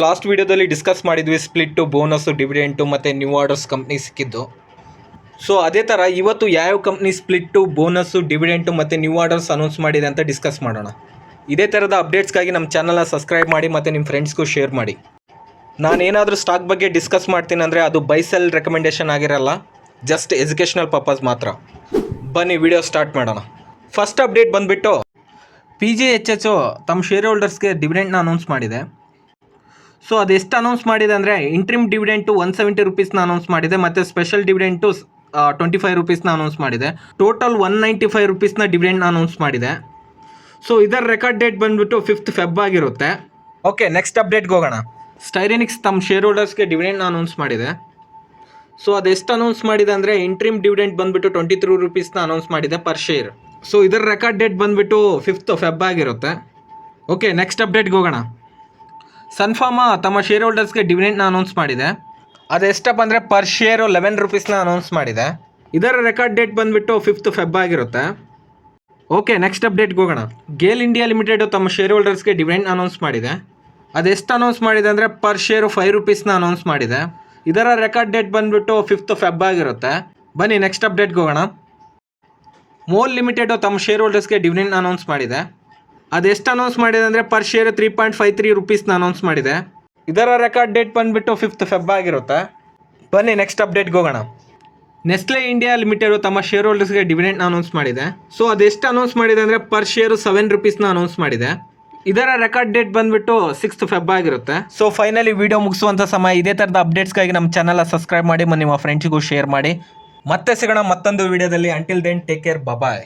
Last ವಿಡಿಯೋದಲ್ಲಿ discuss ಮಾಡಿದ್ವಿ split, bonus, dividend ಮತ್ತು ನ್ಯೂ ಆರ್ಡರ್ಸ್ ಕಂಪ್ನಿ ಸಿಕ್ಕಿದ್ದು. ಸೊ ಅದೇ ಥರ ಇವತ್ತು ಯಾವ ಕಂಪ್ನಿ ಸ್ಪ್ಲಿಟ್ಟು, ಬೋನಸ್ಸು, ಡಿವಿಡೆಂಟು ಮತ್ತು ನ್ಯೂ ಆರ್ಡರ್ಸ್ ಅನೌನ್ಸ್ ಮಾಡಿದೆ ಅಂತ ಡಿಸ್ಕಸ್ ಮಾಡೋಣ. ಇದೇ ಥರದ ಅಪ್ಡೇಟ್ಸ್ಗಾಗಿ ನಮ್ಮ ಚಾನಲ್ನ ಸಬ್ಸ್ಕ್ರೈಬ್ ಮಾಡಿ ಮತ್ತು ನಿಮ್ಮ ಫ್ರೆಂಡ್ಸ್ಗೂ ಶೇರ್ ಮಾಡಿ. ನಾನೇನಾದರೂ ಸ್ಟಾಕ್ ಬಗ್ಗೆ ಡಿಸ್ಕಸ್ ಮಾಡ್ತೀನಿ ಅಂದರೆ ಅದು ಬೈ ಸೆಲ್ ರೆಕಮೆಂಡೇಷನ್ ಆಗಿರಲ್ಲ, ಜಸ್ಟ್ ಎಜುಕೇಷನಲ್ ಪರ್ಪಸ್ ಮಾತ್ರ. ಬನ್ನಿ ವಿಡಿಯೋ ಸ್ಟಾರ್ಟ್ ಮಾಡೋಣ. ಫಸ್ಟ್ ಅಪ್ಡೇಟ್ ಬಂದುಬಿಟ್ಟು PGHH ತಮ್ಮ ಶೇರ್ ಹೋಲ್ಡರ್ಸ್ಗೆ ಡಿವಿಡೆಂಟ್ನ ಅನೌನ್ಸ್ ಮಾಡಿದೆ. ಸೊ ಅದೆಷ್ಟು ಅನೌನ್ಸ್ ಮಾಡಿದೆ ಅಂದರೆ ಇಂಟ್ರಿಮ್ ಡಿವಿಡೆಂಟು 170 ರುಪೀಸ್ನ ಅನೌನ್ಸ್ ಮಾಡಿದೆ ಮತ್ತು ಸ್ಪೆಷಲ್ ಡಿವಿಡೆಂಟು 25 ರುಪೀಸ್ನ ಅನೌನ್ಸ್ ಮಾಡಿದೆ. ಟೋಟಲ್ 195 ರುಪೀಸ್ನ ಡಿವಿಡೆಂಟ್ನ ಅನೌನ್ಸ್ ಮಾಡಿದೆ. ಸೊ ಇದರ ರೆಕಾರ್ಡ್ ಡೇಟ್ ಬಂದುಬಿಟ್ಟು 5th Feb ಆಗಿರುತ್ತೆ. ಓಕೆ, ನೆಕ್ಸ್ಟ್ ಅಪ್ಡೇಟ್ಗೆ ಹೋಗೋಣ. ಸ್ಟೈರೆನಿಕ್ಸ್ ತಮ್ಮ ಶೇರ್ ಹೋಲ್ಡರ್ಸ್ಗೆ ಡಿವಿಡೆಂಟ್ನ ಅನೌನ್ಸ್ ಮಾಡಿದೆ. ಸೊ ಅದೆಷ್ಟು ಅನೌನ್ಸ್ ಮಾಡಿದೆ ಅಂದರೆ ಇಂಟ್ರಿಮ್ ಡಿವಿಡೆಂಟ್ ಬಂದುಬಿಟ್ಟು 23 ರುಪೀಸ್ನ ಅನೌನ್ಸ್ ಮಾಡಿದೆ ಪರ್ ಶೇರ್. ಸೊ ಇದರ ರೆಕಾರ್ಡ್ ಡೇಟ್ ಬಂದುಬಿಟ್ಟು 5th Feb ಆಗಿರುತ್ತೆ. ಓಕೆ, ನೆಕ್ಸ್ಟ್ ಅಪ್ಡೇಟ್ಗೆ ಹೋಗೋಣ. ಸನ್ಫಾರ್ಮಾ ತಮ್ಮ ಶೇರ್ ಹೋಲ್ಡರ್ಸ್ಗೆ ಡಿವಿಡೆಂಟ್ನ ಅನೌನ್ಸ್ ಮಾಡಿದೆ. ಅದೆಷ್ಟಪ್ಪ ಅಂದರೆ ಪರ್ ಶೇರು 11 ರುಪೀಸ್ನ ಅನೌನ್ಸ್ ಮಾಡಿದೆ. ಇದರ ರೆಕಾರ್ಡ್ ಡೇಟ್ ಬಂದುಬಿಟ್ಟು 5th Feb ಆಗಿರುತ್ತೆ. ಓಕೆ, ನೆಕ್ಸ್ಟ್ ಅಪ್ಡೇಟ್ಗೆ ಹೋಗೋಣ. ಗೇಲ್ ಇಂಡಿಯಾ ಲಿಮಿಟೆಡ್ ತಮ್ಮ ಶೇರ್ ಹೋಲ್ಡರ್ಸ್ಗೆ ಡಿವಿಡೆಂಟ್ ಅನೌನ್ಸ್ ಮಾಡಿದೆ. ಅದೆಷ್ಟು ಅನೌನ್ಸ್ ಮಾಡಿದೆ ಅಂದರೆ ಪರ್ ಶೇರು 5 ರುಪೀಸ್ನ ಅನೌನ್ಸ್ ಮಾಡಿದೆ. ಇದರ ರೆಕಾರ್ಡ್ ಡೇಟ್ ಬಂದುಬಿಟ್ಟು 5th Feb ಆಗಿರುತ್ತೆ. ಬನ್ನಿ ನೆಕ್ಸ್ಟ್ ಅಪ್ಡೇಟ್ಗೆ ಹೋಗೋಣ. ಮೋಲ್ ಲಿಮಿಟೆಡ್ ತಮ್ಮ ಶೇರ್ ಹೋಲ್ಡರ್ಸ್ಗೆ ಡಿವಿಡೆಂಟ್ ಅನೌನ್ಸ್ ಮಾಡಿದೆ. ಅದೆಷ್ಟು ಅನೌನ್ಸ್ ಮಾಡಿದೆ ಅಂದರೆ ಪರ್ ಶೇರ್ 3.53 ರುಪೀಸ್ನ ಅನೌನ್ಸ್ ಮಾಡಿದೆ. ಇದರ ರೆಕಾರ್ಡ್ ಡೇಟ್ ಬಂದುಬಿಟ್ಟು 5th Feb ಆಗಿರುತ್ತೆ. ಬನ್ನಿ ನೆಕ್ಸ್ಟ್ ಅಪ್ಡೇಟ್ಗೆ ಹೋಗೋಣ. ನೆಸ್ಲೆ ಇಂಡಿಯಾ ಲಿಮಿಟೆಡ್ ತಮ್ಮ ಶೇರ್ ಹೋಲ್ಡರ್ಸ್ಗೆ ಡಿವಿಡೆಂಟ್ನ ಅನೌನ್ಸ್ ಮಾಡಿದೆ. ಸೊ ಅದೆಷ್ಟು ಅನೌನ್ಸ್ ಮಾಡಿದೆ ಅಂದರೆ ಪರ್ ಶೇರು 7 ರುಪೀಸ್ನ ಅನೌನ್ಸ್ ಮಾಡಿದೆ. ಇದರ ರೆಕಾರ್ಡ್ ಡೇಟ್ ಬಂದುಬಿಟ್ಟು 6th Feb ಆಗಿರುತ್ತೆ. ಸೊ ಫೈನಲಿ ವಿಡಿಯೋ ಮುಗಿಸುವಂಥ ಸಮಯ. ಇದೇ ಥರದ ಅಪ್ಡೇಟ್ಸ್ಗಾಗಿ ನಮ್ಮ ಚಾನಲ್ನ ಸಬ್ಸ್ಕ್ರೈಬ್ ಮಾಡಿ, ನಿಮ್ಮ ಫ್ರೆಂಡ್ಸಿಗೂ ಶೇರ್ ಮಾಡಿ. ಮತ್ತೆ ಸಿಗೋಣ ಮತ್ತೊಂದು ವಿಡಿಯೋದಲ್ಲಿ. ಅಂಟಿಲ್ ದೆನ್ ಟೇಕ್ ಕೇರ್, ಬಾಯ್.